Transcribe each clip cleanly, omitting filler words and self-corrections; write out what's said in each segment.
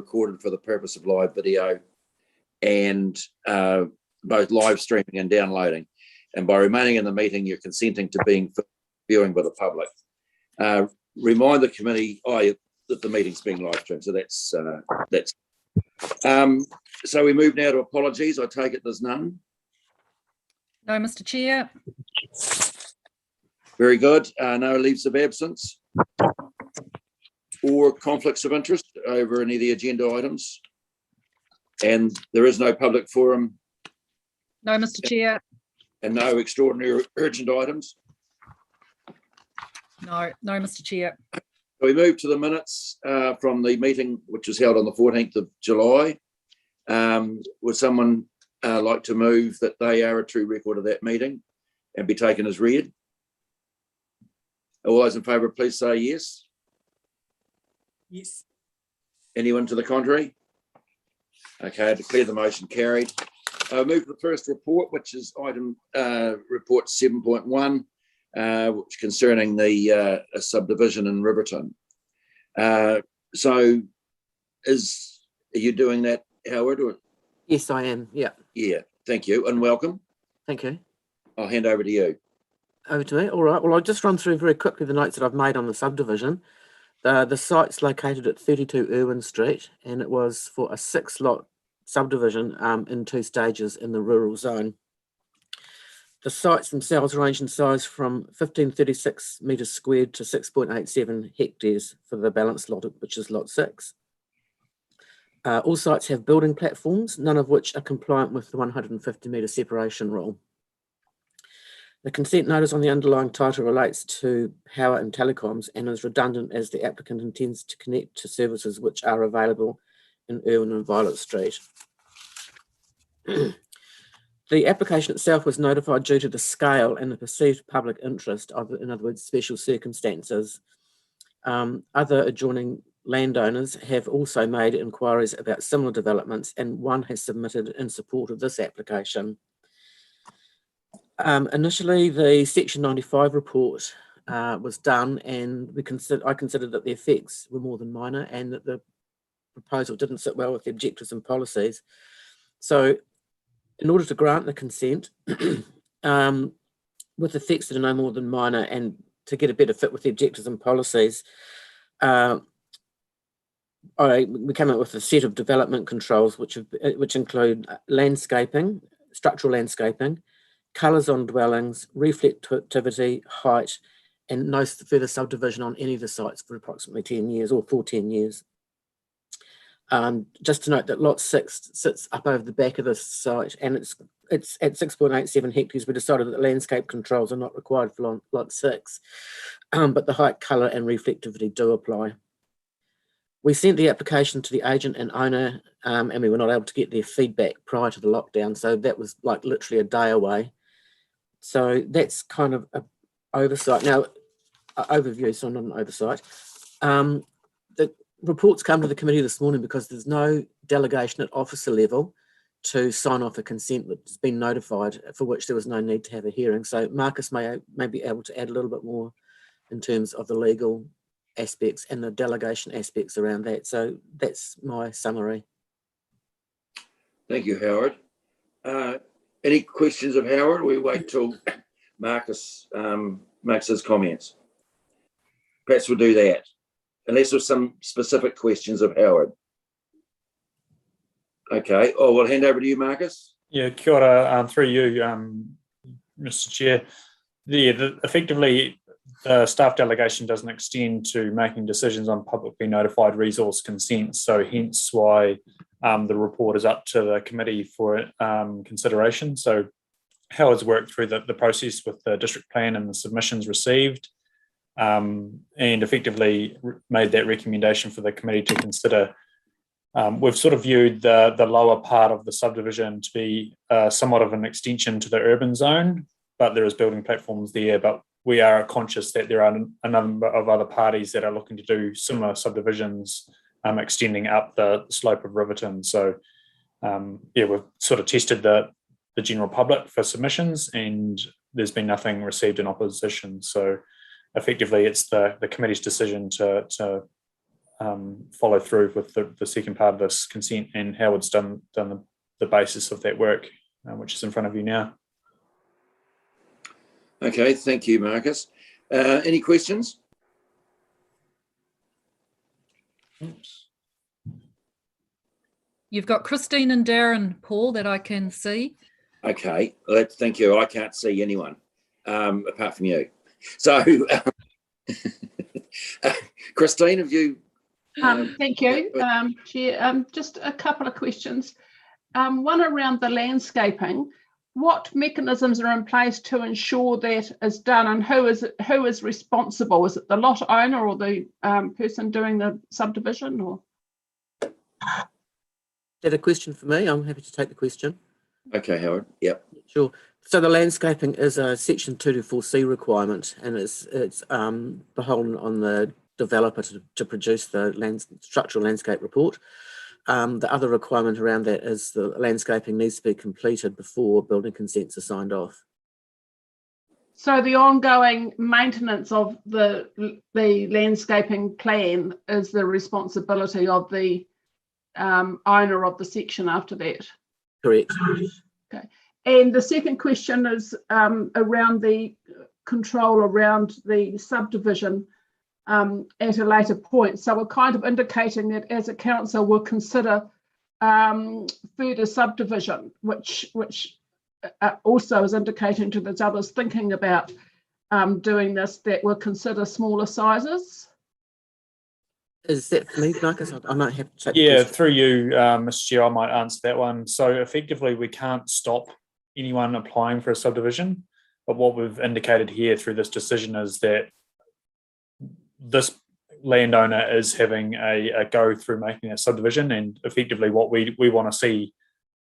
recorded for the purpose of live video and both live streaming and downloading. And by remaining in the meeting, you're consenting to being viewing by the public. Remind the committee that the meeting's being live streamed. So that's. So we move now to apologies. I take it there's none. No, Mr. Chair. Very good. No leaves of absence or conflicts of interest over any of the agenda items. And there is no public forum. No, Mr. Chair. And no extraordinary urgent items. No, Mr. Chair. We move to the minutes from the meeting, which was held on the 14th of July. Would someone like to move that they are a true record of that meeting and be taken as read? All those in favour, please say yes. Yes. Anyone to the contrary? Okay, I declare the motion carried. Move to the first report, which is item report 7.1, which concerning the subdivision in Riverton. So are you doing that, Howard? Or? Yes, I am. Yeah. Yeah, thank you and welcome. Thank you. I'll hand over to you. Over to me. All right. Well, I'll just run through very quickly the notes that I've made on the subdivision. The site's located at 32 Irwin Street, and it was for a 6-lot subdivision in 2 stages in the rural zone. The sites themselves range in size from 1536 metres squared to 6.87 hectares for the balanced lot, which is lot 6. All sites have building platforms, none of which are compliant with the 150 metre separation rule. The consent notice on the underlying title relates to power and telecoms and is redundant as the applicant intends to connect to services which are available in Irwin and Violet Street. The application itself was notified due to the scale and the perceived public interest of, in other words, special circumstances. Other adjoining landowners have also made inquiries about similar developments, and one has submitted in support of this application. Initially, the Section 95 report was done, and I considered that the effects were more than minor and that the proposal didn't sit well with the objectives and policies. So in order to grant the consent, with effects that are no more than minor and to get a better fit with the objectives and policies, we came up with a set of development controls which include landscaping, structural landscaping, colours on dwellings, reflectivity, height, and no further subdivision on any of the sites for approximately 10 years or for 10 years. Just to note that lot 6 sits up over the back of the site, and it's at 6.87 hectares. We decided that landscape controls are not required for lot 6, but the height, colour and reflectivity do apply. We sent the application to the agent and owner, and we were not able to get their feedback prior to the lockdown, so that was like literally a day away. So that's kind of an oversight. Now, overview, so not an oversight. The reports come to the committee this morning because there's no delegation at officer level to sign off a consent that's been notified, for which there was no need to have a hearing. So Marcus may be able to add a little bit more in terms of the legal aspects and the delegation aspects around that. So that's my summary. Thank you, Howard. Any questions of Howard? We wait till Marcus makes his comments. Perhaps we'll do that, unless there's some specific questions of Howard. Okay, we'll hand over to you, Marcus. Yeah, kia ora, through you, Mr. Chair. Effectively, the staff delegation doesn't extend to making decisions on publicly notified resource consents, so hence why the report is up to the committee for consideration. So Howard's worked through the process with the district plan and the submissions received, and effectively made that recommendation for the committee to consider. We've sort of viewed the lower part of the subdivision to be somewhat of an extension to the urban zone, but there is building platforms there. But we are conscious that there are a number of other parties that are looking to do similar subdivisions extending up the slope of Riverton. So we've sort of tested the general public for submissions, and there's been nothing received in opposition. So effectively it's the committee's decision to follow through with the second part of this consent and Howard's done the basis of that work, which is in front of you now. Okay, thank you, Marcus. Any questions? Oops. You've got Christine and Darren, Paul, that I can see. Okay, thank you. I can't see anyone apart from you. So, Christine, have you? Thank you, Chair. Just a couple of questions. One around the landscaping. What mechanisms are in place to ensure that is done, and who is responsible? Is it the lot owner or the person doing the subdivision? Or Is that a question for me? I'm happy to take the question. Okay, Howard. Yep. Sure. So the landscaping is a Section 224C requirement, and it's beholden on the developer to produce the structural landscape report. The other requirement around that is the landscaping needs to be completed before building consents are signed off. so the ongoing maintenance of the landscaping plan is the responsibility of the owner of the section after that. Correct. Okay. And the second question is around the control around the subdivision at a later point. So we're kind of indicating that as a council we'll consider further subdivision, which also is indicating to those others thinking about doing this that we'll consider smaller sizes. Is that for me, Marcus? I might have to take the Yeah, question. through you, Mr. Chair, I might answer that one. So effectively, we can't stop anyone applying for a subdivision, but what we've indicated here through this decision is that this landowner is having a go through making that subdivision, and effectively what we want to see,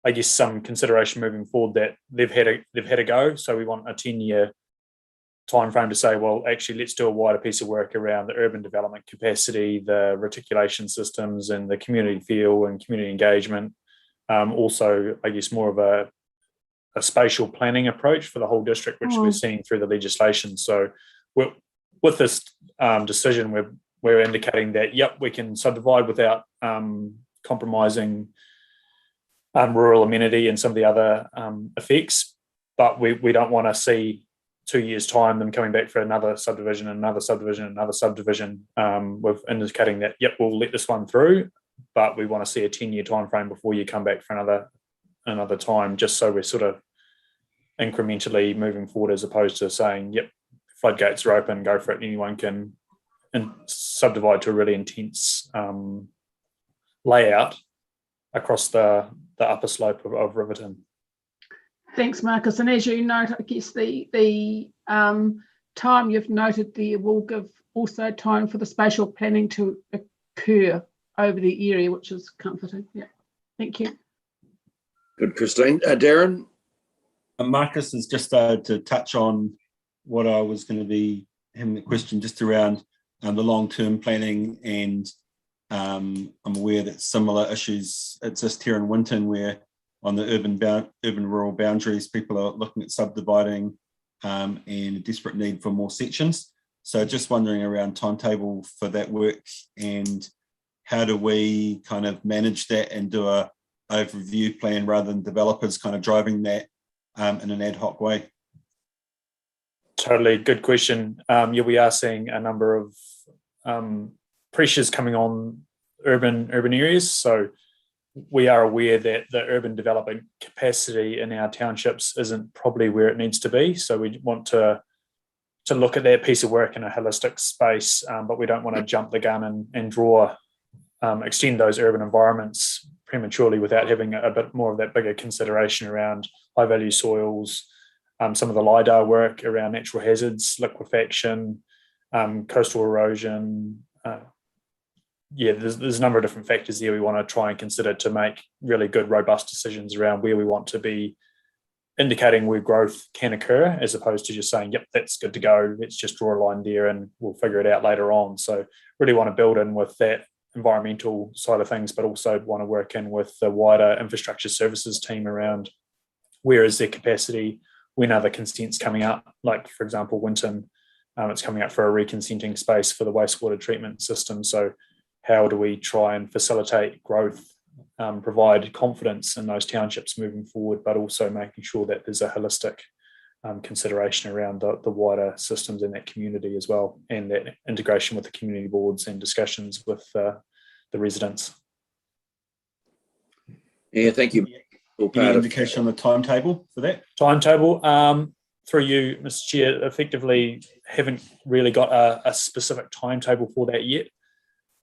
I guess, some consideration moving forward that they've had a go. So we want a 10-year time frame to say, well, actually, let's do a wider piece of work around the urban development capacity, the reticulation systems, and the community feel and community engagement. Also, I guess, more of a spatial planning approach for the whole district, which we're seeing through the legislation. So with this decision, we're indicating that, yep, we can subdivide without compromising rural amenity and some of the other effects, but we don't want to see 2 years' time them coming back for another subdivision, another subdivision, another subdivision. We're indicating that, yep, we'll let this one through, but we want to see a 10-year time frame before you come back for another time, just so we're sort of incrementally moving forward, as opposed to saying, yep, floodgates are open, go for it, anyone can subdivide to a really intense layout across the upper slope of Riverton. Thanks, Marcus. And as you note, I guess the time you've noted there will give also time for the spatial planning to occur over the area, which is comforting. Yeah, thank you. Good, Christine. Darren? Marcus is just to touch on what I was going to be having the question just around the long-term planning, and I'm aware that similar issues exist here in Winton, where on the urban-rural boundaries, people are looking at subdividing and a desperate need for more sections. So just wondering around timetable for that work, and how do we kind of manage that and do a overview plan rather than developers kind of driving that in an ad hoc way? Totally, good question. Yeah, we are seeing a number of pressures coming on urban areas. So we are aware that the urban development capacity in our townships isn't probably where it needs to be. So we want to look at that piece of work in a holistic space, but we don't want to jump the gun and extend those urban environments prematurely without having a bit more of that bigger consideration around high value soils, some of the LIDAR work around natural hazards, liquefaction, coastal erosion. Yeah, there's a number of different factors there we want to try and consider to make really good, robust decisions around where we want to be indicating where growth can occur, as opposed to just saying, yep, that's good to go, let's just draw a line there and we'll figure it out later on. So really want to build in with that environmental side of things, but also want to work in with the wider infrastructure services team around where is their capacity, when are the consents coming up, like, for example, Winton, it's coming up for a reconsenting space for the wastewater treatment system. So how do we try and facilitate growth, provide confidence in those townships moving forward, but also making sure that there's a holistic consideration around the wider systems in that community as well, and that integration with the community boards and discussions with the residents. Yeah, thank you. Any indication on the timetable for that? Timetable, through you, Mr. Chair, effectively haven't really got a specific timetable for that yet.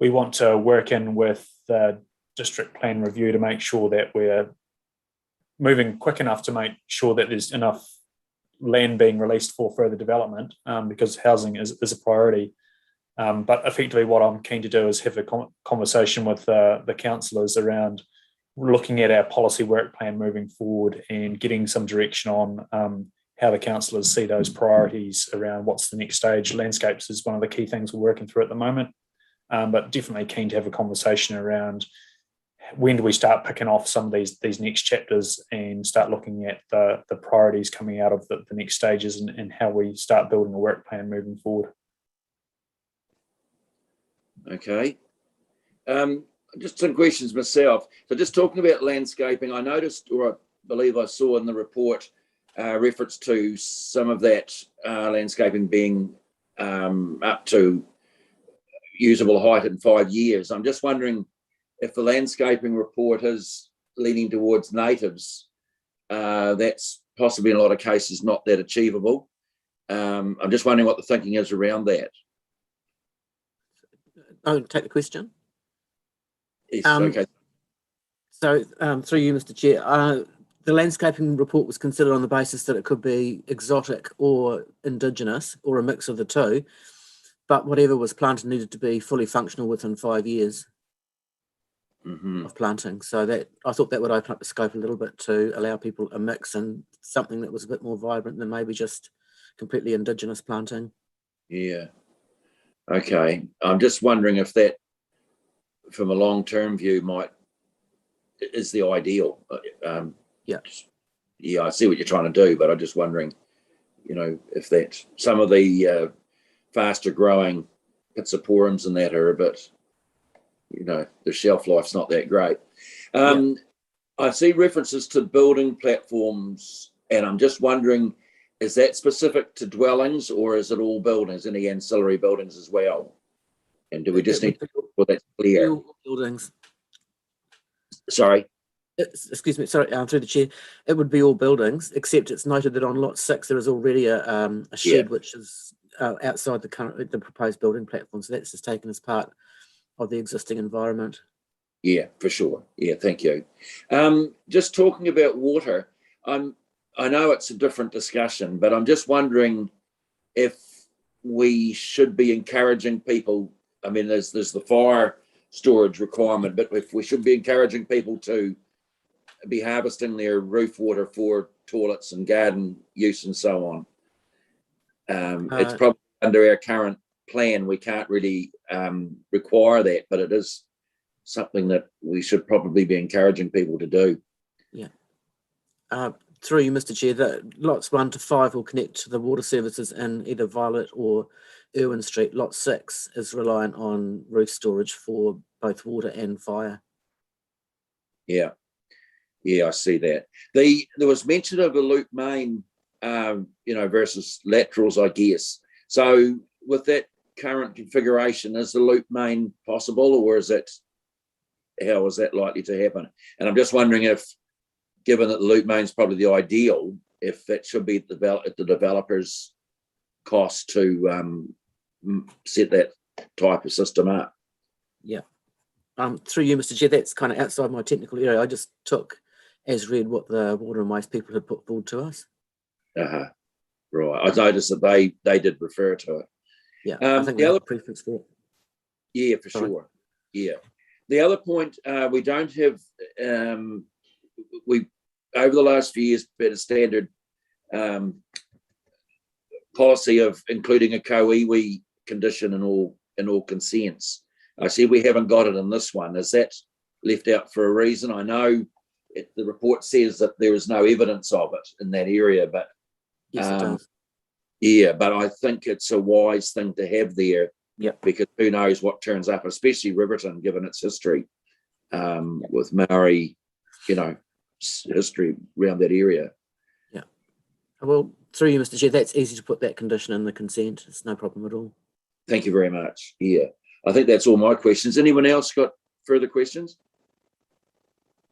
We want to work in with the district plan review to make sure that we're moving quick enough to make sure that there's enough land being released for further development, because housing is a priority. But effectively what I'm keen to do is have a conversation with the councillors around looking at our policy work plan moving forward and getting some direction on how the councillors see those priorities around what's the next stage. Landscapes is one of the key things we're working through at the moment, but definitely keen to have a conversation around when do we start picking off some of these next chapters and start looking at the priorities coming out of the next stages, and how we start building a work plan moving forward. Okay. Just some questions myself. So just talking about landscaping, I noticed, or I believe I saw in the report, reference to some of that landscaping being up to usable height in 5 years. I'm just wondering if the landscaping report is leaning towards natives, that's possibly in a lot of cases not that achievable. I'm just wondering what the thinking is around that. I'll take the question. Yes, okay. So through you, Mr. Chair, the landscaping report was considered on the basis that it could be exotic or indigenous or a mix of the two, but whatever was planted needed to be fully functional within 5 years of planting. So that, I thought that would open up the scope a little bit to allow people a mix and something that was a bit more vibrant than maybe just completely indigenous planting. Yeah. Okay. I'm just wondering if that, from a long-term view, is the ideal. Yeah, I see what you're trying to do, but I'm just wondering, if that, some of the faster growing Pittsburghs and that are a bit, the shelf life's not that great. I see references to building platforms, and I'm just wondering, is that specific to dwellings, or is it all buildings, any ancillary buildings as well? And do we just need to put that clear? All buildings. Sorry? Excuse me, sorry, through the chair. It would be all buildings, except it's noted that on lot 6 there is already a shed which is outside the proposed building platform. So that's just taken as part of the existing environment. Yeah, for sure. Yeah, thank you. Just talking about water, I know it's a different discussion, but I'm just wondering if we should be encouraging people. I mean, there's the fire storage requirement, but if we should be encouraging people to be harvesting their roof water for toilets and garden use and so on. It's probably under our current plan, we can't really require that, but it is something that we should probably be encouraging people to do. Yeah. Through you, Mr. Chair, the lots 1 to 5 will connect to the water services in either Violet or Irwin Street. Lot 6 is reliant on roof storage for both water and fire. Yeah. Yeah, I see that. There was mention of a loop main, versus laterals, I guess. So with that current configuration, is the loop main possible, or how is that likely to happen? And I'm just wondering if, given that the loop main is probably the ideal, if that should be at the developer's cost to set that type of system up. Yeah. Through you, Mr. Chair, that's kind of outside my technical area. I just took as read what the water and waste people had put forward to us. Right. I noticed that they did refer to it. Yeah, I think the other preference for it. Yeah, for sure. Yeah. The other point, we don't have, we over the last few years had a standard policy of including a co-iwi condition in all consents. I see we haven't got it in this one. Is that left out for a reason? I know the report says that there is no evidence of it in that area, but yes, it does. yeah, but I think it's a wise thing to have there Yep. Because who knows what turns up, especially Riverton, given its history with Maori, history around that area. Yeah. Well, through you, Mr. Chair, that's easy to put that condition in the consent. It's no problem at all. Thank you very much. Yeah, I think that's all my questions. Anyone else got further questions?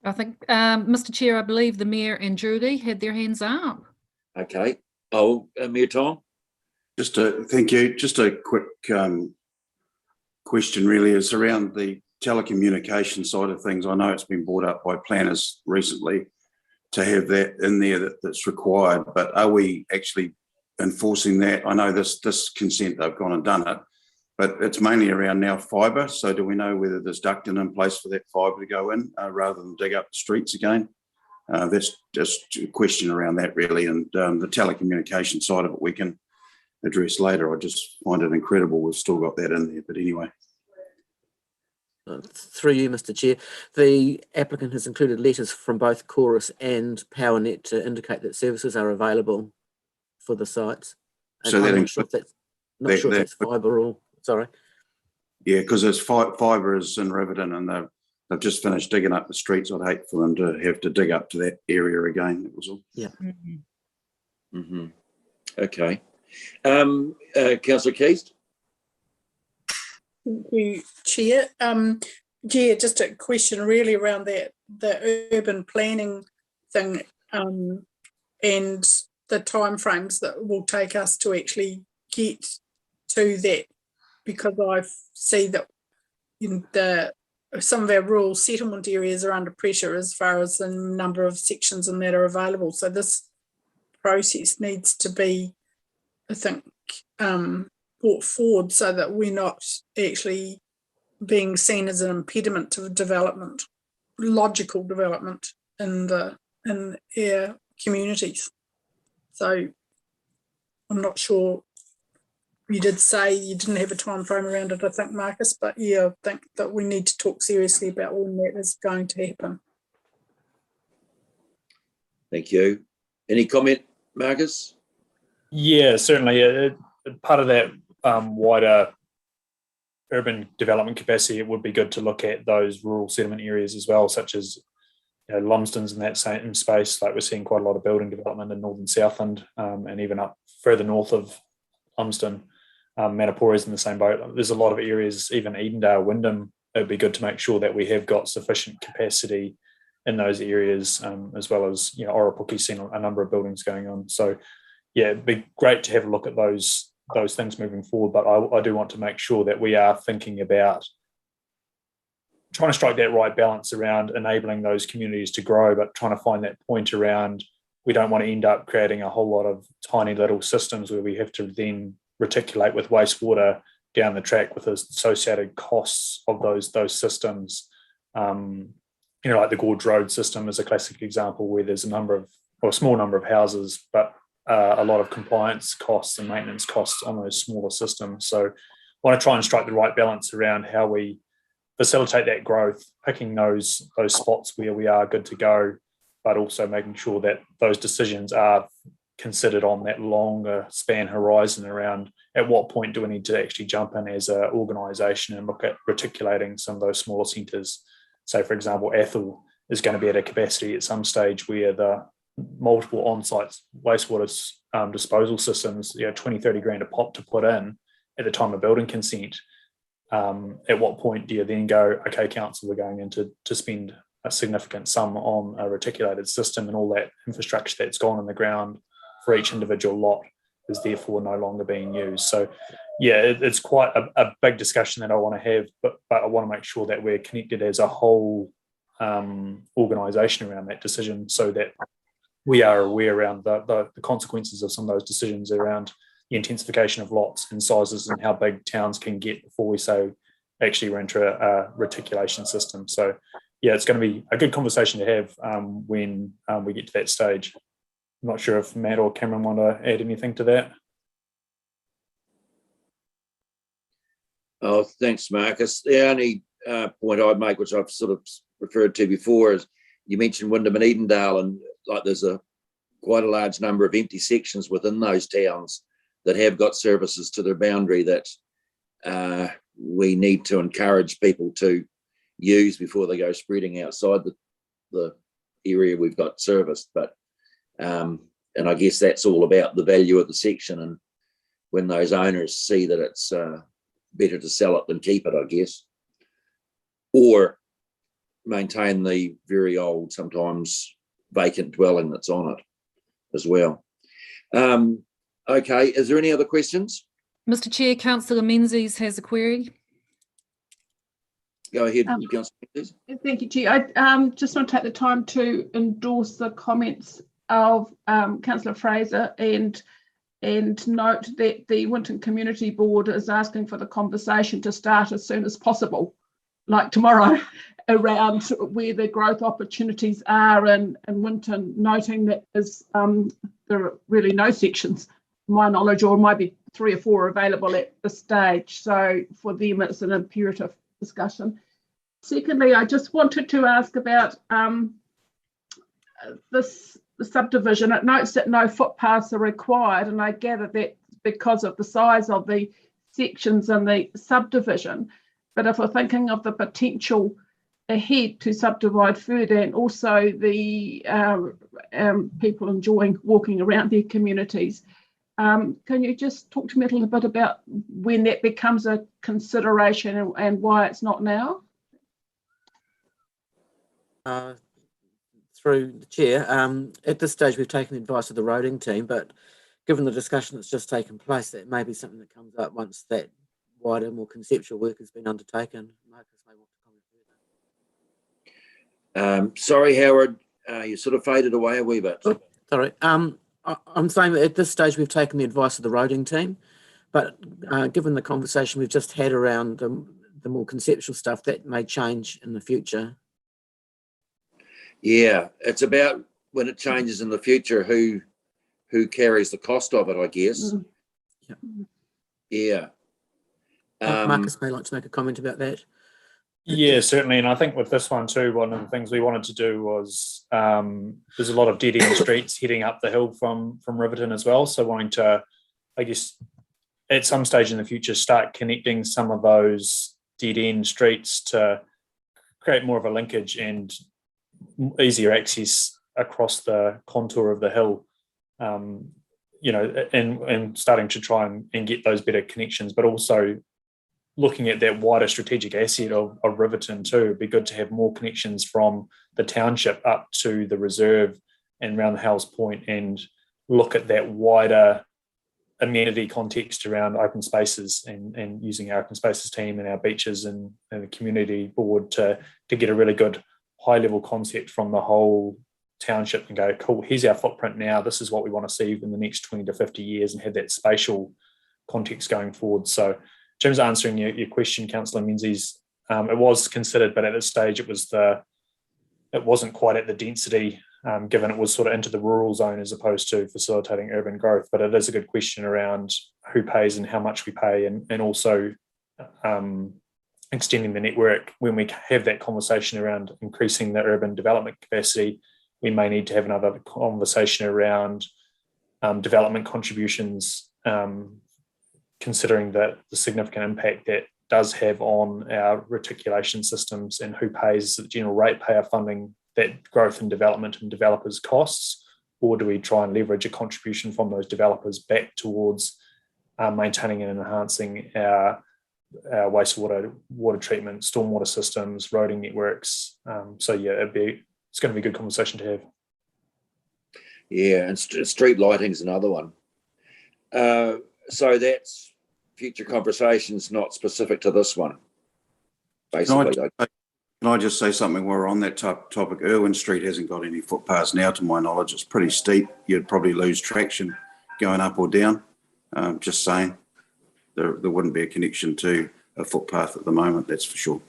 I think, Mr. Chair, I believe the Mayor and Judy had their hands up. Okay. Oh, Mayor Tom? Thank you. Just a quick question really is around the telecommunication side of things. I know it's been brought up by planners recently to have that in there that's required, but are we actually enforcing that? I know this consent, they've gone and done it, but it's mainly around now fibre. So do we know whether there's ducting in place for that fibre to go in rather than dig up the streets again? That's just a question around that really. And the telecommunication side of it we can address later. I just find it incredible we've still got that in there, but anyway. Through you, Mr. Chair, the applicant has included letters from both Chorus and PowerNet to indicate that services are available for the sites. And So I'm that not sure if that's fibre or, sorry. Yeah, because there's fibre is in Riverton and they've just finished digging up the streets. I'd hate for them to have to dig up to that area again. That was all. Yeah. Mm-hmm. Okay. Councillor Keast? Thank you, Chair. Yeah, just a question really around the urban planning thing and the timeframes that will take us to actually get to that, because I see that some of our rural settlement areas are under pressure as far as the number of sections and that are available. So this process needs to be, I think, brought forward so that we're not actually being seen as an impediment to development, logical development in our communities. So I'm not sure, you did say you didn't have a time frame around it, I think, Marcus, but yeah, I think that we need to talk seriously about when that is going to happen. Thank you. Any comment, Marcus? Yeah, certainly. Part of that wider urban development capacity, it would be good to look at those rural settlement areas as well, such as Lumsden's in that same space. Like we're seeing quite a lot of building development in northern Southland and even up further north of Lumsden. Manapore's in the same boat. There's a lot of areas, even Edendale, Wyndham. It would be good to make sure that we have got sufficient capacity in those areas, as well as Oropuki's seen a number of buildings going on. So yeah, it'd be great to have a look at those things moving forward, but I do want to make sure that we are thinking about trying to strike that right balance around enabling those communities to grow, but trying to find that point around we don't want to end up creating a whole lot of tiny little systems where we have to then reticulate with wastewater down the track with the associated costs of those systems. Like the Gorge Road system is a classic example where there's a small number of houses, but a lot of compliance costs and maintenance costs on those smaller systems. So I want to try and strike the right balance around how we facilitate that growth, picking those spots where we are good to go, but also making sure that those decisions are considered on that longer span horizon around at what point do we need to actually jump in as an organisation and look at reticulating some of those smaller centres. Say, for example, Athol is going to be at a capacity at some stage where the multiple on-site wastewater disposal systems, 20, 30 grand a pop to put in at the time of building consent. At what point do you then go, okay, council, we're going in to spend a significant sum on a reticulated system, and all that infrastructure that's gone in the ground for each individual lot is therefore no longer being used. So yeah, it's quite a big discussion that I want to have, but I want to make sure that we're connected as a whole organisation around that decision, so that we are aware around the consequences of some of those decisions around the intensification of lots and sizes and how big towns can get before we say actually we're into a reticulation system. So yeah, it's going to be a good conversation to have when we get to that stage. I'm not sure if Matt or Cameron want to add anything to that. Oh, thanks, Marcus. The only point I'd make, which I've sort of referred to before, is you mentioned Wyndham and Edendale, and like there's quite a large number of empty sections within those towns that have got services to their boundary that we need to encourage people to use before they go spreading outside the area we've got serviced. But and I guess that's all about the value of the section, and when those owners see that it's better to sell it than keep it, I guess, or maintain the very old, sometimes vacant dwelling that's on it as well. Okay, is there any other questions? Mr. Chair, Councillor Menzies has a query. Go ahead, Councillor Menzies. Thank you, Chair. I just want to take the time to endorse the comments of Councillor Fraser and note that the Winton Community Board is asking for the conversation to start as soon as possible, like tomorrow, around where the growth opportunities are in Winton, noting that there are really no sections, to my knowledge, or might be 3 or 4 available at this stage. So for them, it's an imperative discussion. Secondly, I just wanted to ask about the subdivision. It notes that no footpaths are required, and I gather that because of the size of the sections in the subdivision. But if we're thinking of the potential ahead to subdivide further, and also the people enjoying walking around their communities, can you just talk to me a little bit about when that becomes a consideration and why it's not now? Through the chair, at this stage we've taken the advice of the roading team, but given the discussion that's just taken place, that may be something that comes up once that wider, more conceptual work has been undertaken. Marcus may want to comment further. Sorry, Howard, you sort of faded away a wee bit. Oh, sorry. I'm saying that at this stage we've taken the advice of the roading team, but given the conversation we've just had around the more conceptual stuff, that may change in the future. Yeah, it's about when it changes in the future, who carries the cost of it, I guess. Yeah. Marcus may like to make a comment about that. Yeah, certainly. And I think with this one too, one of the things we wanted to do was there's a lot of dead end streets heading up the hill from Riverton as well. So wanting to, I guess, at some stage in the future, start connecting some of those dead end streets to create more of a linkage and easier access across the contour of the hill, you know, and starting to try and get those better connections, but also looking at that wider strategic asset of Riverton too. It'd be good to have more connections from the township up to the reserve and around the Hales Point, and look at that wider amenity context around open spaces, and using our open spaces team and our beaches and the community board to get a really good high level concept from the whole township and go, cool, here's our footprint now, this is what we want to see in the next 20 to 50 years, and have that spatial context going forward. So in terms of answering your question, Councillor Menzies, it was considered, but at this stage it wasn't quite at the density, given it was sort of into the rural zone as opposed to facilitating urban growth. But it is a good question around who pays and how much we pay, and also extending the network. When we have that conversation around increasing the urban development capacity, we may need to have another conversation around development contributions, considering the significant impact that does have on our reticulation systems, and who pays the general ratepayer funding that growth and development and developers' costs, or do we try and leverage a contribution from those developers back towards maintaining and enhancing our wastewater, water treatment, stormwater systems, roading networks. So yeah, it's going to be a good conversation to have. Yeah, and street lighting is another one. So that's future conversations, not specific to this one. Basically, Can I just say something while we're on that topic? Irwin Street hasn't got any footpaths now, to my knowledge. It's pretty steep. You'd probably lose traction going up or down. Just saying. There wouldn't be a connection to a footpath at the moment, that's for sure.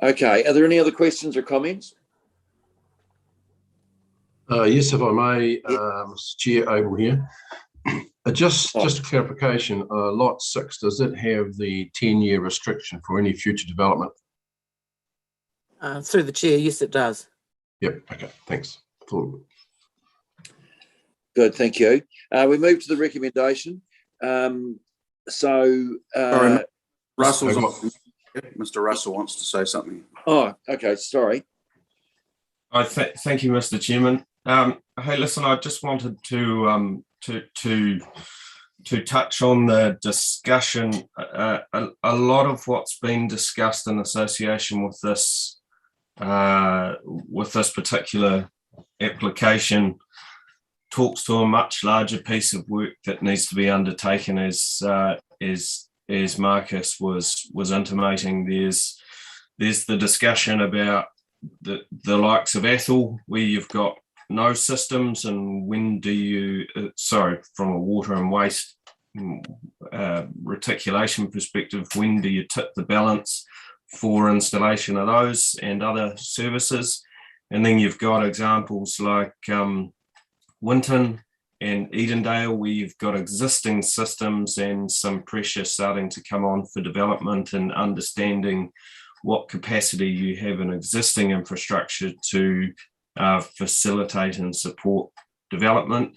Okay, are there any other questions or comments? Yes, if I may, Mr. Chair, Abel here. Just a clarification, lot 6, does it have the 10-year restriction for any future development? Through the chair, yes, it does. Yep, okay, thanks. Good, thank you. We move to the recommendation. So, Sorry, Russell's I've on. Mr. Russell wants to say something. oh, okay, sorry. Thank you, Mr. Chairman. Hey, listen, I just wanted to touch on the discussion. A lot of what's been discussed in association with this particular application talks to a much larger piece of work that needs to be undertaken, as Marcus was intimating. There's the discussion about the likes of Athol, where you've got no systems, and when do you, from a water and waste reticulation perspective, when do you tip the balance for installation of those and other services? And then you've got examples like Winton and Edendale, where you've got existing systems and some pressure starting to come on for development, and understanding what capacity you have in existing infrastructure to facilitate and support development.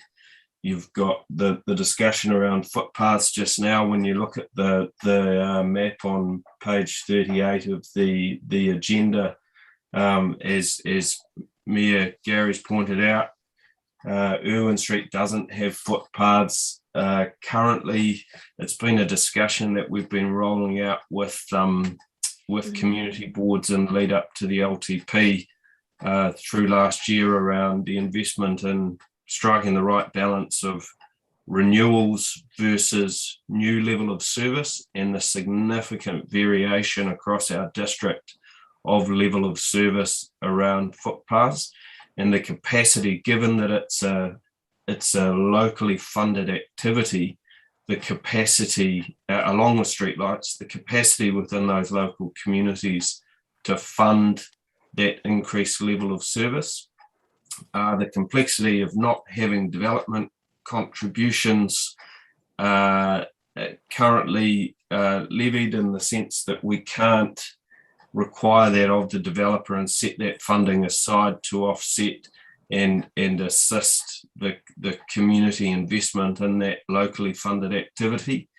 You've got the discussion around footpaths just now. When you look at the map on page 38 of the agenda, as Mayor Gary's pointed out, Irwin Street doesn't have footpaths currently. It's been a discussion that we've been rolling out with community boards in the lead up to the LTP through last year, around the investment in striking the right balance of renewals versus new level of service, and the significant variation across our district of level of service around footpaths, and the capacity, given that it's a locally funded activity, the capacity along with streetlights, the capacity within those local communities to fund that increased level of service, the complexity of not having development contributions currently levied, in the sense that we can't require that of the developer and set that funding aside to offset and assist the community investment in that locally funded activity.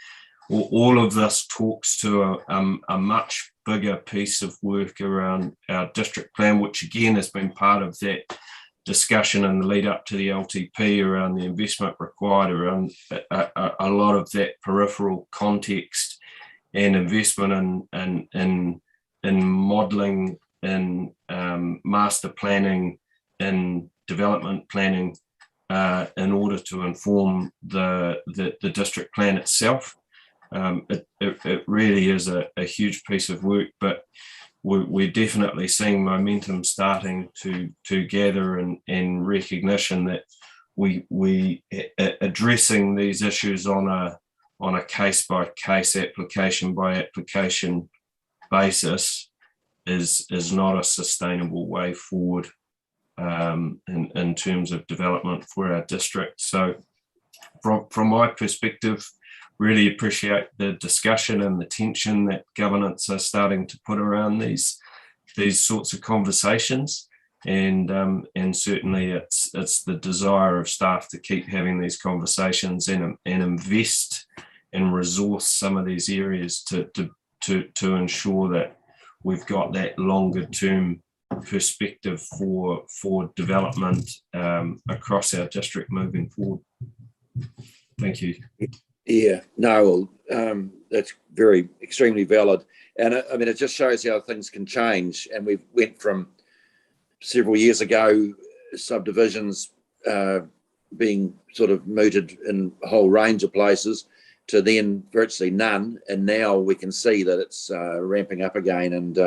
All of this talks to a much bigger piece of work around our district plan, which again has been part of that discussion in the lead up to the LTP around the investment required around a lot of that peripheral context and investment in modelling, in master planning, in development planning, in order to inform the district plan itself. It really is a huge piece of work, but we're definitely seeing momentum starting to gather in recognition that we addressing these issues on a case by case, application by application basis is not a sustainable way forward in terms of development for our district. So from my perspective, really appreciate the discussion and the tension that governance are starting to put around these sorts of conversations, and certainly it's the desire of staff to keep having these conversations and invest and resource some of these areas to ensure that we've got that longer term perspective for development across our district moving forward. Thank you. Yeah, no, that's extremely valid. And I mean, it just shows how things can change. And we went from several years ago, subdivisions being sort of mooted in a whole range of places, to then virtually none. And now we can see that it's ramping up again. And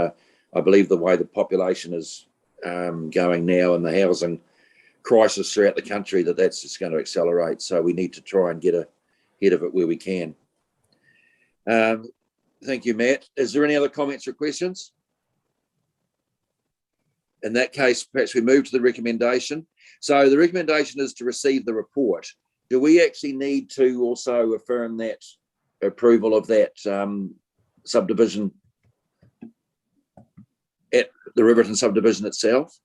I believe the way the population is going now, and the housing crisis throughout the country, that's just going to accelerate. So we need to try and get ahead of it where we can. Thank you, Matt. Is there any other comments or questions? In that case, perhaps we move to the recommendation. So the recommendation is to receive the report. Do we actually need to also affirm that approval of that subdivision at the Riverton subdivision itself?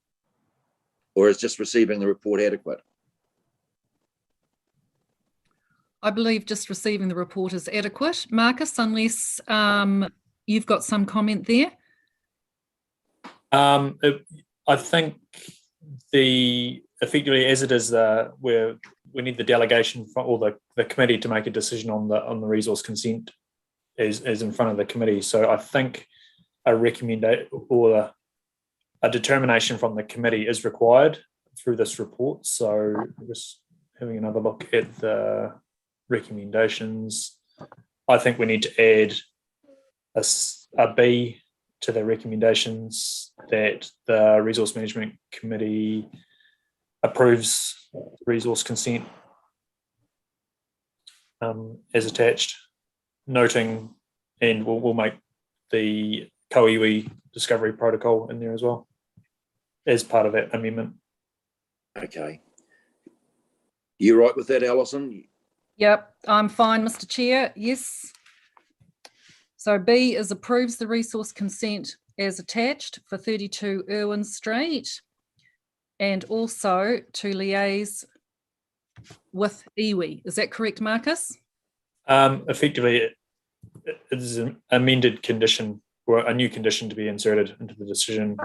Or is just receiving the report adequate? I believe just receiving the report is adequate. Marcus, unless you've got some comment there. I think effectively as it is, where we need the delegation from, or the committee to make a decision on the resource consent is in front of the committee. So I think a recommendation or a determination from the committee is required through this report. So just having another look at the recommendations, I think we need to add a B to the recommendations that the Resource Management Committee approves resource consent as attached, noting, and we'll make the co-iwi discovery protocol in there as well as part of that amendment. Okay. You right with that, Alison? Yep, I'm fine, Mr. Chair. Yes. So B is approves the resource consent as attached for 32 Irwin Street, and also to liaise with iwi. Is that correct, Marcus? Effectively, it is an amended condition or a new condition to be inserted into the decision.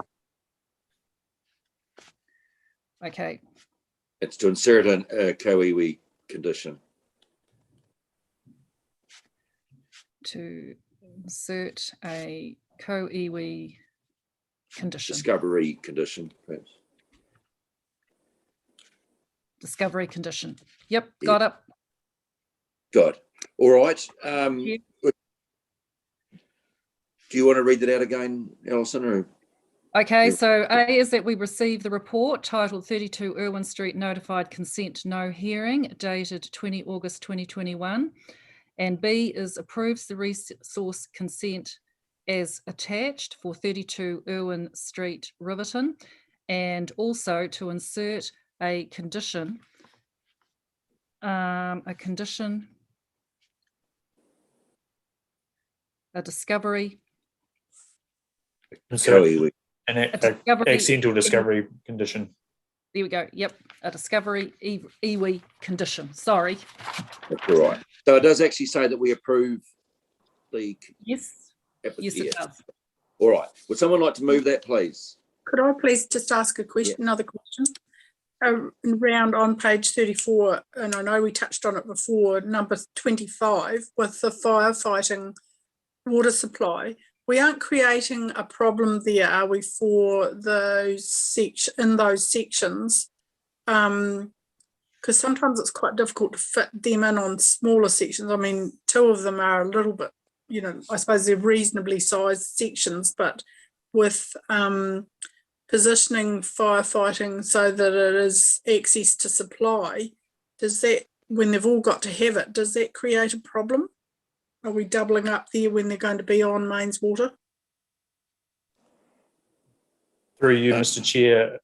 Okay. It's to insert a co-iwi condition. To insert a co-iwi condition. Discovery condition, perhaps. Discovery condition. Yep, got it. Good. All right. Yeah. Do you want to read that out again, Alison? Or? Okay, so A is that we receive the report titled 32 Irwin Street Notified Consent No Hearing, dated 20 August 2021. And B is approves the resource consent as attached for 32 Irwin Street, Riverton, and also to insert a condition, a discovery. Co-iwi. An accidental discovery condition. There we go. Yep, a discovery iwi condition. Sorry. That's all right. So it does actually say that we approve the. Yes. Yes, it does. All right. Would someone like to move that, please? Could I please just ask a question, another question? Around on page 34, and I know we touched on it before, number 25, with the firefighting water supply. We aren't creating a problem there, are we, for those in those sections? Because sometimes it's quite difficult to fit them in on smaller sections. I mean, two of them are a little bit, I suppose they're reasonably sized sections, but with positioning firefighting so that it is access to supply, does that, when they've all got to have it, does that create a problem? Are we doubling up there when they're going to be on mains water? Through you, Mr. Chair,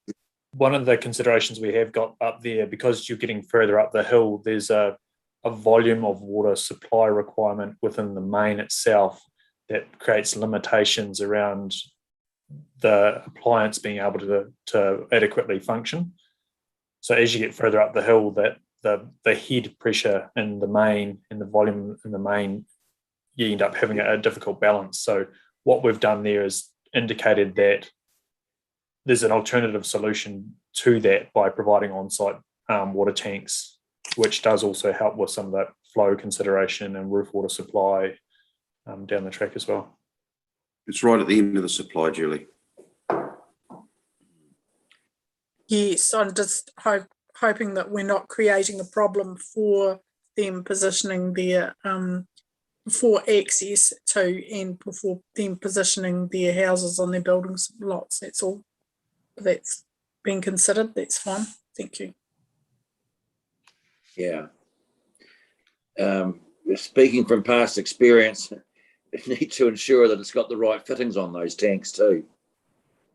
one of the considerations we have got up there, because you're getting further up the hill, there's a volume of water supply requirement within the main itself that creates limitations around the appliance being able to adequately function. So as you get further up the hill, that the head pressure in the main and the volume in the main, you end up having a difficult balance. So what we've done there is indicated that there's an alternative solution to that by providing on-site water tanks, which does also help with some of that flow consideration and roof water supply down the track as well. It's right at the end of the supply, Julie. Yes, I'm just hoping that we're not creating a problem for them positioning their for access to, and for them positioning their houses on their buildings lots. That's all. That's been considered. That's fine. Thank you. Yeah. Speaking from past experience, we need to ensure that it's got the right fittings on those tanks too.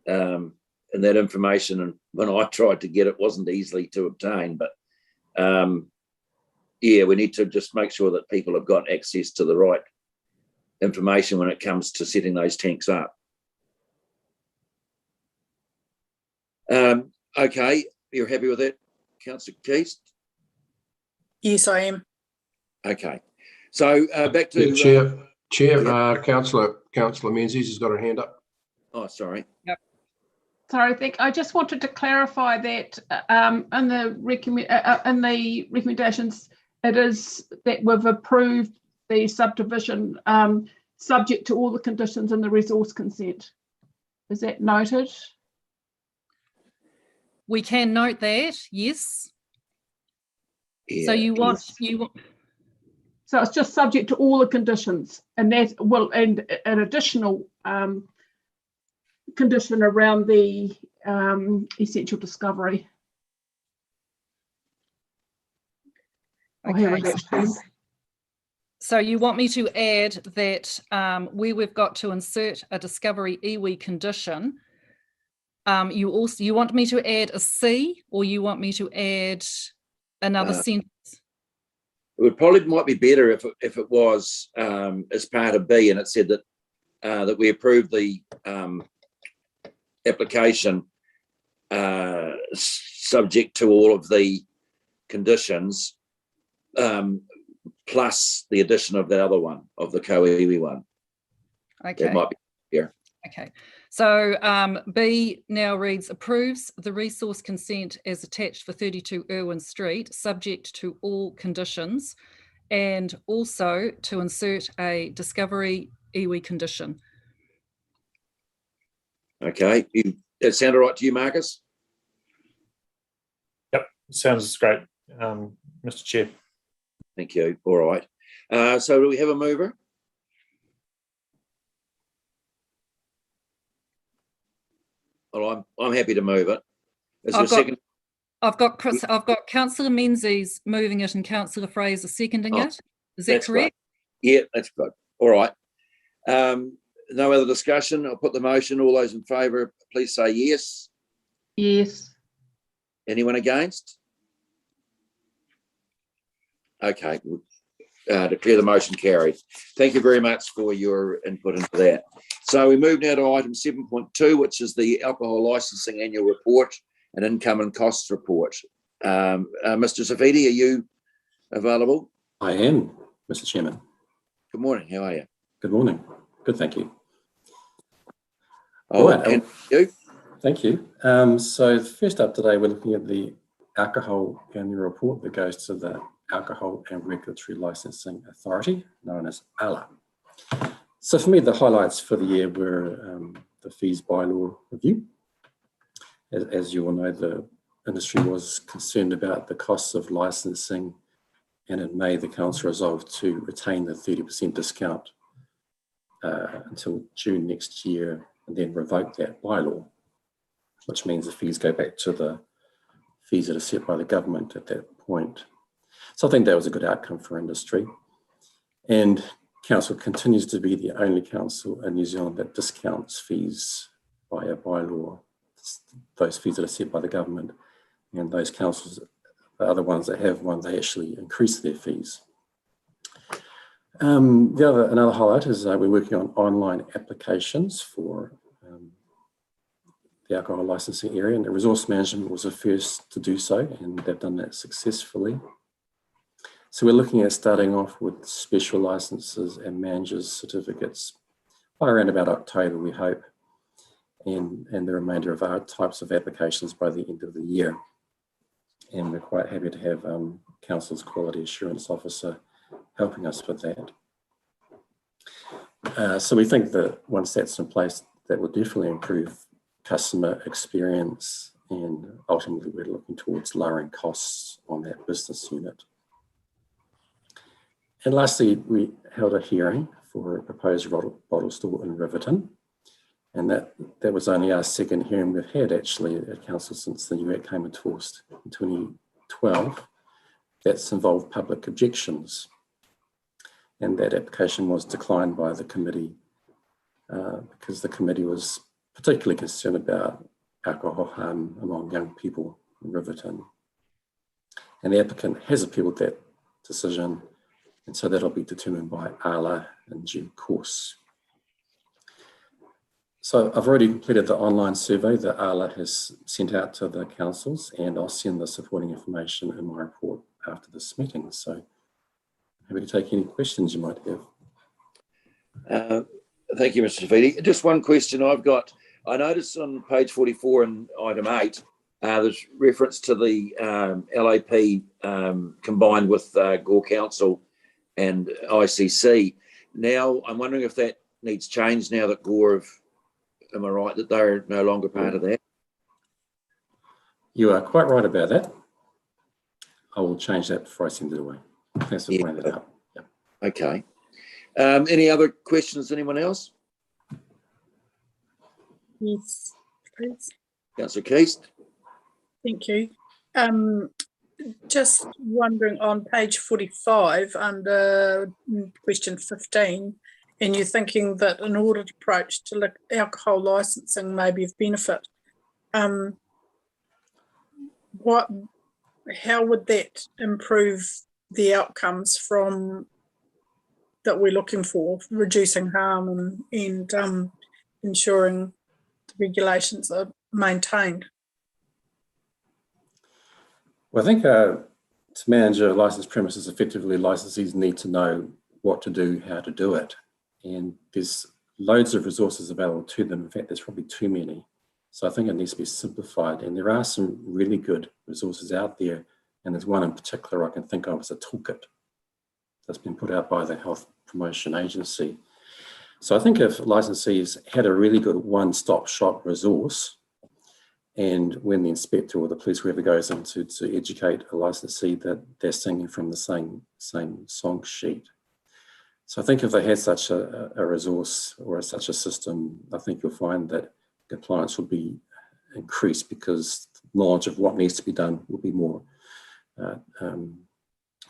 And that information, and when I tried to get it, wasn't easily to obtain, but yeah, we need to just make sure that people have got access to the right information when it comes to setting those tanks up. Okay, you're happy with that, Councillor Keast? Yes, I am. Okay. So back to Councillor Menzies has got her hand up. oh, sorry. Sorry, I just wanted to clarify that in the recommendations, it is that we've approved the subdivision subject to all the conditions in the resource consent. Is that noted? We can note that, yes. Yeah, So you want. So it's just subject to all the conditions, and that will, and an additional condition around the essential discovery. Okay. So you want me to add that where we've got to insert a discovery iwi condition, you want me to add a C, or you want me to add another sentence? It would probably might be better if it was as part of B, and it said that that we approved the application subject to all of the conditions, plus the addition of the other one, of the co-iwi one. Okay. That might be here. Okay. So B now reads, approves the resource consent as attached for 32 Irwin Street, subject to all conditions, and also to insert a discovery iwi condition. Okay. That sound all right to you, Marcus? Yep, sounds great, Mr. Chair. Thank you. All right. So do we have a mover? Well, I'm happy to move it. Is there a second? I've got Councillor Menzies moving it and Councillor Fraser seconding it. Is that correct? Good. Yeah, that's good. All right. No other discussion. I'll put the motion. All those in favour, please say yes. Yes. Anyone against? Okay. Declare the motion carried. Thank you very much for your input into that. So we move now to item 7.2, which is the alcohol licensing annual report and income and costs report. Mr. Safidi, are you available? I am, Mr. Chairman. Good morning. How are you? Good morning. Good, thank you. Oh, right, and you? Thank you. So first up today, we're looking at the alcohol annual report that goes to the Alcohol and Regulatory Licensing Authority, known as ALA. So for me, the highlights for the year were the fees bylaw review. As you all know, the industry was concerned about the costs of licensing, and in May, the council resolved to retain the 30% discount until June next year, and then revoke that bylaw, which means the fees go back to the fees that are set by the government at that point. So I think that was a good outcome for industry. And council continues to be the only council in New Zealand that discounts fees by a bylaw, those fees that are set by the government. And those councils, the other ones that have one, they actually increase their fees. Another highlight is we're working on online applications for the alcohol licensing area, and the resource management was the first to do so, and they've done that successfully. So we're looking at starting off with special licenses and managers certificates by around about October, we hope, and the remainder of our types of applications by the end of the year. And we're quite happy to have Council's Quality Assurance Officer helping us with that. So we think that once that's in place, that will definitely improve customer experience, and ultimately we're looking towards lowering costs on that business unit. And lastly, we held a hearing for a proposed bottle store in Riverton, and that was only our second hearing we've had actually at council since the new act came into force in 2012. That's involved public objections, and that application was declined by the committee because the committee was particularly concerned about alcohol harm among young people in Riverton. And the applicant has appealed that decision, and so that'll be determined by ALA in due course. So I've already completed the online survey that ALA has sent out to the councils, and I'll send the supporting information in my report after this meeting. So I'm happy to take any questions you might have. Thank you, Mr. Tafiti. Just one question I've got. I noticed on page 44 in item 8, there's reference to the LAP combined with Gore Council and ICC. Now, I'm wondering if that needs change now that Gore have, am I right, that they're no longer part of that? You are quite right about that. I will change that before I send it away. Thanks for pointing that out. Yeah. Okay. Any other questions, anyone else? Yes, please. Councillor Keast? Thank you. Just wondering on page 45 under question 15, and you're thinking that an audit approach to alcohol licensing may be of benefit. How would that improve the outcomes from that we're looking for, reducing harm and ensuring the regulations are maintained? Well, I think to manage a licensed premises effectively, licensees need to know what to do, how to do it. And there's loads of resources available to them. In fact, there's probably too many. So I think it needs to be simplified. And there are some really good resources out there. And there's one in particular I can think of as a toolkit that's been put out by the Health Promotion Agency. So I think if licensees had a really good one-stop shop resource, and when the inspector or the police, whoever goes in to educate a licensee, that they're singing from the same song sheet. So I think if they had such a resource or such a system, I think you'll find that compliance will be increased because knowledge of what needs to be done will be more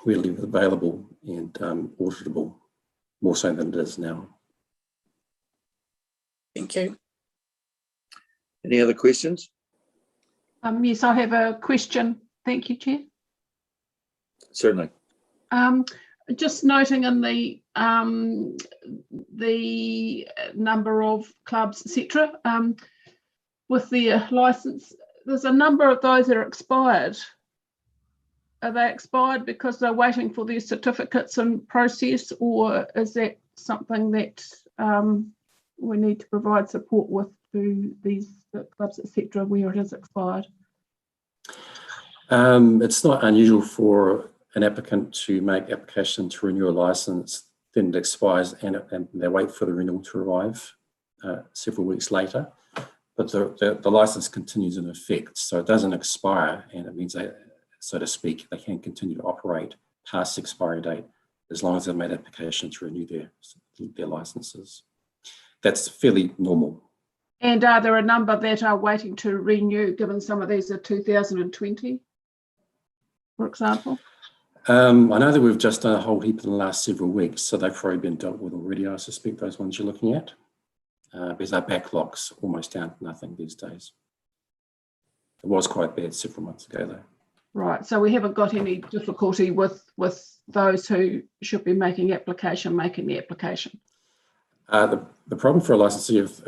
readily available and auditable, more so than it is now. Thank you. Any other questions? Yes, I have a question. Thank you, Chair. Certainly. Just noting in the number of clubs, etc., with their licence, there's a number of those that are expired. Are they expired because they're waiting for their certificates in process, or is that something that we need to provide support with to these clubs, etc., where it is expired? It's not unusual for an applicant to make application to renew a licence, then it expires and they wait for the renewal to arrive several weeks later. But the licence continues in effect, so it doesn't expire, and it means they, so to speak, they can continue to operate past the expiry date as long as they've made application to renew their licences. That's fairly normal. And are there a number that are waiting to renew, given some of these are 2020, for example? I know that we've just done a whole heap in the last several weeks, so they've probably been dealt with already, I suspect, those ones you're looking at, because our backlog's almost down to nothing these days. It was quite bad several months ago, though. Right, so we haven't got any difficulty with those who should be making the application. The problem for a licensee, if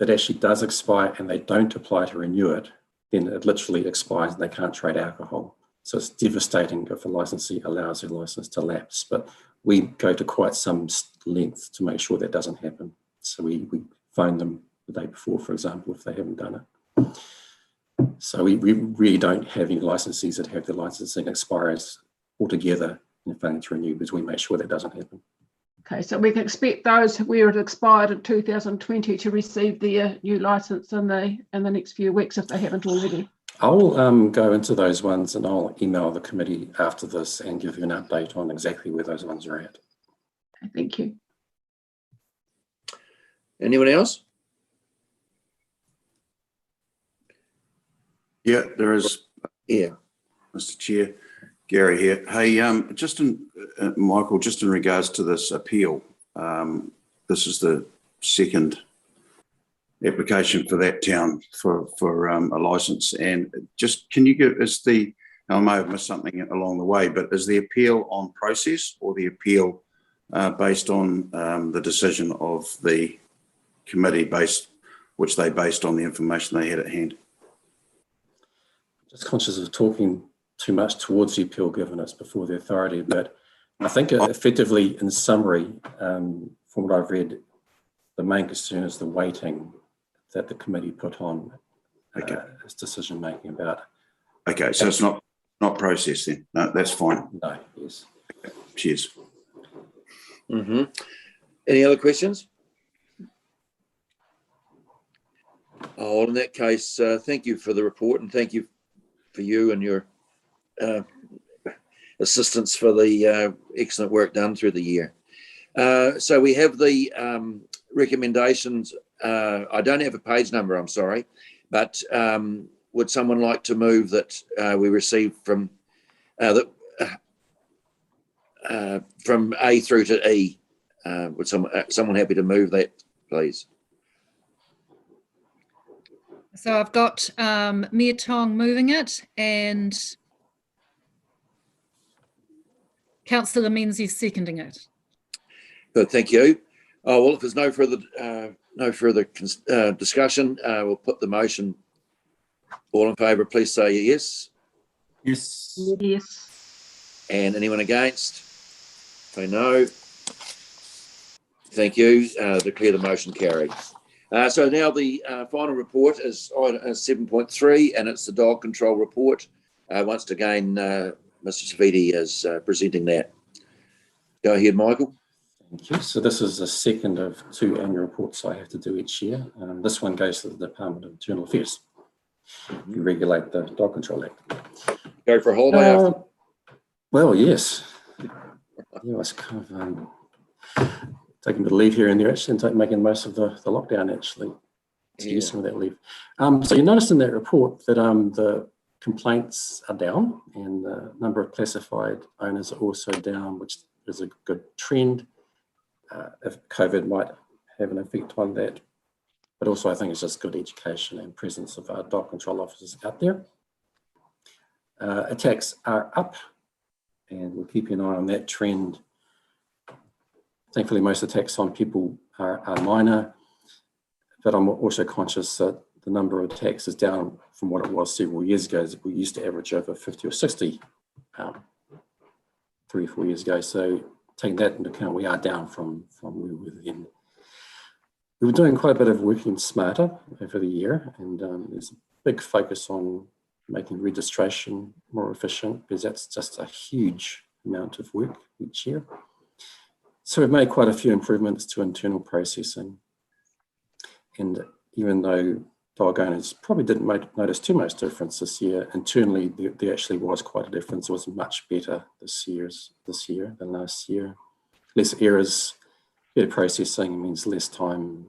it actually does expire and they don't apply to renew it, then it literally expires and they can't trade alcohol. So it's devastating if a licensee allows their license to lapse, but we go to quite some length to make sure that doesn't happen. So we phone them the day before, for example, if they haven't done it. So we really don't have any licensees that have their licensing expires altogether and failing to renew, because we make sure that doesn't happen. Okay, so we can expect those where it expired in 2020 to receive their new licence in the next few weeks if they haven't already. I'll go into those ones and I'll email the committee after this and give you an update on exactly where those ones are at. Okay, thank you. Anyone else? Yeah, there is. Yeah. Mr. Chair, Gary here. Hey, Michael, just in regards to this appeal, this is the second application for that town for a licence, and just can you give us I may have missed something along the way, but is the appeal on process or the appeal based on the decision of the committee which they based on the information they had at hand? Just conscious of talking too much towards the appeal given it's before the authority, but I think effectively, in summary, from what I've read, the main concern is the weighting that the committee put on its decision making about. Okay, so it's not processed then. No, that's fine. No, yes. Cheers. Any other questions? Oh, in that case, thank you for the report, and thank you for you and your assistance for the excellent work done through the year. So we have the recommendations. I don't have a page number, I'm sorry, but would someone like to move that we received from A through to E? Would someone happy to move that, please? So I've got Mia Tong moving it and Councillor Menzies seconding it. Good, thank you. Oh, well, if there's no further discussion, we'll put the motion. All in favour, please say yes. Yes. Yes. And anyone against? Say no. Thank you. Declare the motion carried. So now the final report is 7.3, and it's the dog control report. Once again, Mr. Savidi is presenting that. Go ahead, Michael. Thank you. So this is the second of 2 annual reports I have to do each year. This one goes to the Department of Internal Affairs. We regulate the Dog Control Act. Go for a holiday after. Well, yes. Yeah, I was kind of taking a bit of leave here and there, actually, and making most of the lockdown, actually, to use some of that leave. So you noticed in that report that the complaints are down and the number of classified owners are also down, which is a good trend. If COVID might have an effect on that, but also I think it's just good education and presence of our dog control officers out there. Attacks are up, and we're keeping an eye on that trend. Thankfully, most attacks on people are minor, but I'm also conscious that the number of attacks is down from what it was several years ago. We used to average over 50 or 60 3 or 4 years ago. So taking that into account, we are down from where we were then. We were doing quite a bit of working smarter over the year, and there's a big focus on making registration more efficient, because that's just a huge amount of work each year. So we've made quite a few improvements to internal processing. And even though dog owners probably didn't notice too much difference this year, internally there actually was quite a difference. It was much better this year than last year. Less errors, better processing means less time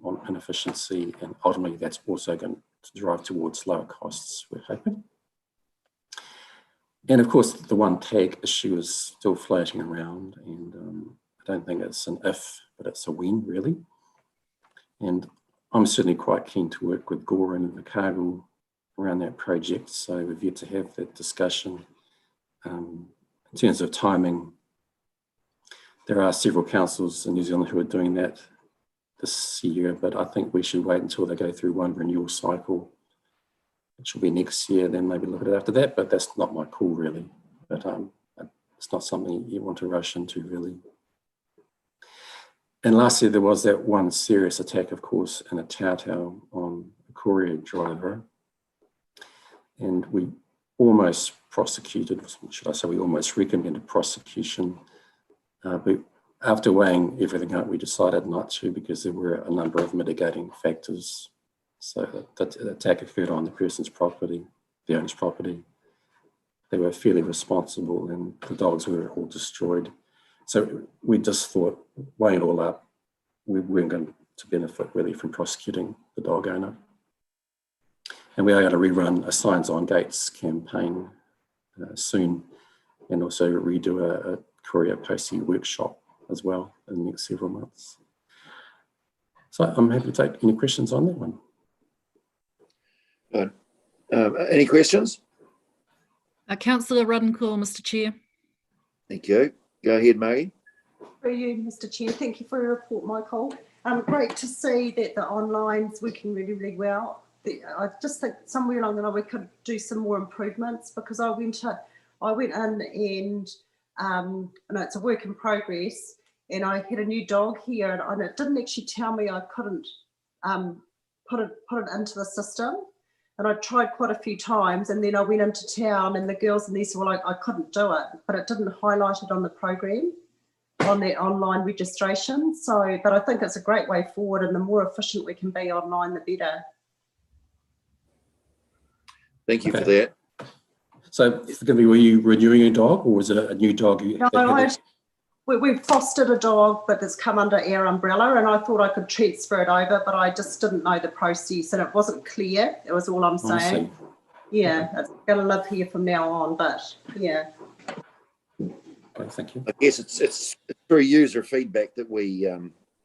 on inefficiency, and ultimately that's also going to drive towards lower costs, we're hoping. And of course, the one tag issue is still floating around, and I don't think it's an if, but it's a when, really. And I'm certainly quite keen to work with Goran and Ricardo around that project, so we've yet to have that discussion. In terms of timing, there are several councils in New Zealand who are doing that this year, but I think we should wait until they go through one renewal cycle, which will be next year, then maybe look at it after that, but that's not my call, really. But it's not something you want to rush into, really. And lastly, there was that one serious attack, of course, in a Tautau on a courier driver. And we almost prosecuted, should I say, we almost recommended prosecution. But after weighing everything up, we decided not to, because there were a number of mitigating factors. So that attack occurred on the person's property, the owner's property. They were fairly responsible, and the dogs were all destroyed. So we just thought, weighing it all up, we weren't going to benefit really from prosecuting the dog owner. And we are going to rerun a Signs on Gates campaign soon, and also redo a courier postie workshop as well in the next several months. So I'm happy to take any questions on that one. Good. Any questions? Councillor Rudden-Call, Mr. Chair. Thank you. Go ahead, Maggie. For you, Mr. Chair. Thank you for your report, Michael. Great to see that the online's working really, really well. I just think somewhere along the line we could do some more improvements, because I went in and and it's a work in progress. And I had a new dog here, and it didn't actually tell me I couldn't put it into the system. And I tried quite a few times, and then I went into town, and the girls in there said, well, I couldn't do it, but it didn't highlight it on the program, on that online registration. So, but I think it's a great way forward, and the more efficient we can be online, the better. Thank you for that. So, forgive me, were you renewing a dog, or was it a new dog? We've fostered a dog, but it's come under our umbrella, and I thought I could transfer it over, but I just didn't know the process, and it wasn't clear. It was all I'm saying. Yeah, it's going to live here from now on, but yeah. Okay, thank you. I guess it's through user feedback that we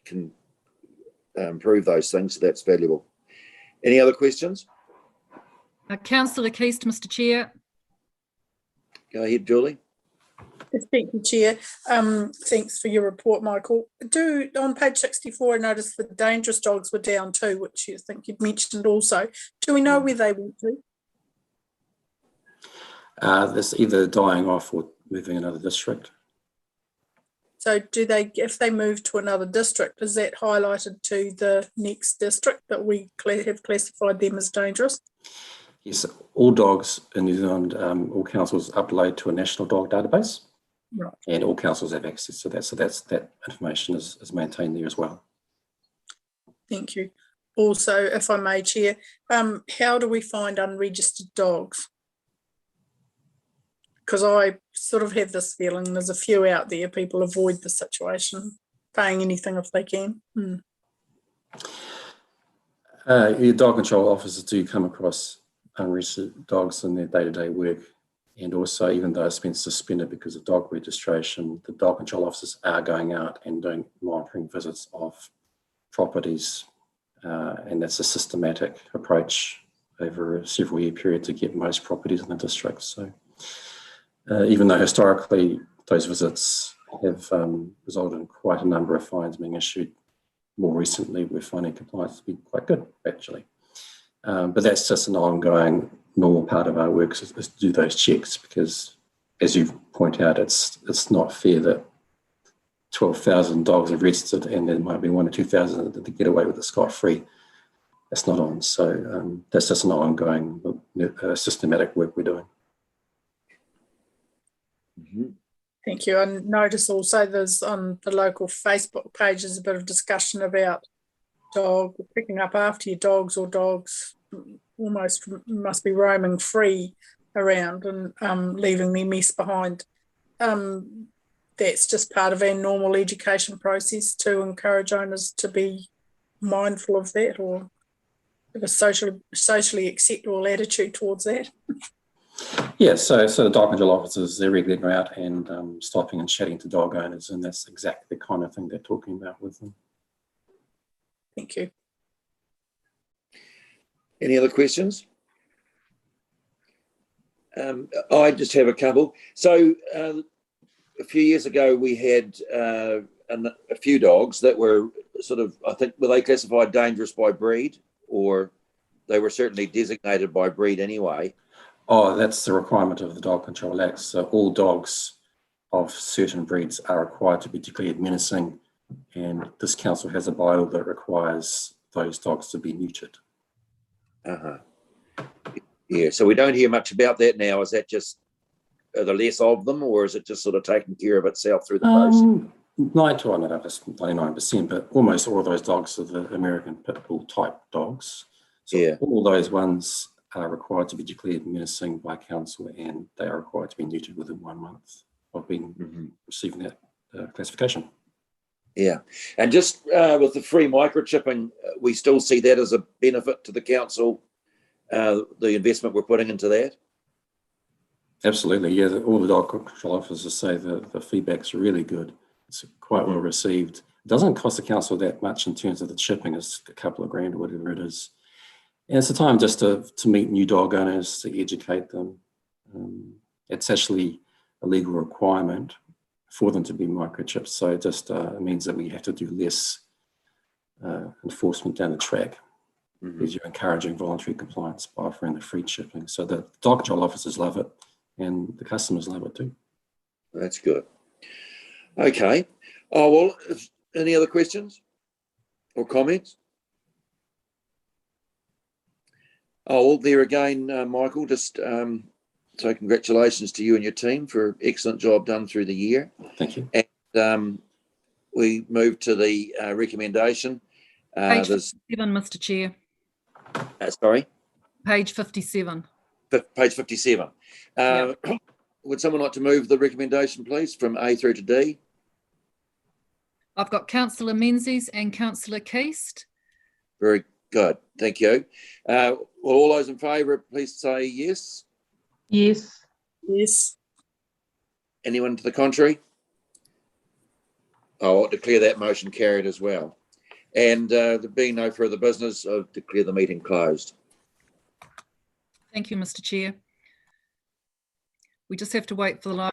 can improve those things, so that's valuable. Any other questions? Councillor Keast, Mr Chair. Go ahead, Julie. Thank you, Chair. Thanks for your report, Michael. On page 64, I noticed the dangerous dogs were down too, which I think you'd mentioned also. Do we know where they went to? That's either dying off or moving another district. So if they move to another district, is that highlighted to the next district that we have classified them as dangerous? Yes, all dogs in New Zealand, all councils upload to a national dog database. Right. And all councils have access to that. So that information is maintained there as well. Thank you. Also, if I may, Chair, how do we find unregistered dogs? Because I sort of have this feeling there's a few out there, people avoid the situation, paying anything if they can. Your dog control officers do come across unregistered dogs in their day-to-day work. And also, even though it's been suspended because of dog registration, the dog control officers are going out and doing monitoring visits of properties. And that's a systematic approach over a several-year period to get most properties in the district. So even though historically those visits have resulted in quite a number of fines being issued, more recently we're finding compliance to be quite good, actually. But that's just an ongoing normal part of our work is to do those checks, because as you point out, it's not fair that 12,000 dogs are registered and there might be 1,000 or 2,000 that get away with it scot-free. That's not on. So that's just an ongoing systematic work we're doing. Thank you. I notice also there's on the local Facebook page there's a bit of discussion about picking up after your dogs, or dogs almost must be roaming free around and leaving their mess behind. That's just part of our normal education process to encourage owners to be mindful of that, or have a socially acceptable attitude towards that. Yeah, so the dog control officers, they're regularly going out and stopping and chatting to dog owners, and that's exactly the kind of thing they're talking about with them. Thank you. Any other questions? I just have a couple. So a few years ago, we had a few dogs that were sort of, I think, were they classified dangerous by breed, or they were certainly designated by breed anyway? Oh, that's the requirement of the Dog Control Act. So all dogs of certain breeds are required to be declared menacing, and this council has a bylaw that requires those dogs to be neutered. Yeah, so we don't hear much about that now. Is that just, are there less of them, or is it just sort of taking care of itself through the process? 99%, but almost all of those dogs are the American Pit Bull type dogs. So yeah, all those ones are required to be declared menacing by council, and they are required to be neutered within 1 month of being receiving that classification. Yeah, and just with the free microchipping, we still see that as a benefit to the council, the investment we're putting into that? Absolutely, yeah. All the dog control officers say that the feedback's really good. It's quite well received. It doesn't cost the council that much in terms of the chipping. It's a couple of grand or whatever it is. And it's a time just to meet new dog owners, to educate them. It's actually a legal requirement for them to be microchipped. So it just means that we have to do less enforcement down the track, because you're encouraging voluntary compliance by offering the free chipping. So the dog control officers love it, and the customers love it too. That's good. Okay. Oh, well, any other questions or comments? Oh, well, there again, Michael, just so congratulations to you and your team for an excellent job done through the year. Thank you. And we move to the recommendation. Page 57, Mr. Chair. Sorry? Page 57. Page 57. Would someone like to move the recommendation, please, from A through to D? I've got Councillor Menzies and Councillor Keast. Very good. Thank you. Well, all those in favour, please say yes. Yes. Yes. Anyone to the contrary? I'll declare that motion carried as well. And there being no further business, I'll declare the meeting closed. Thank you, Mr. Chair. We just have to wait for the live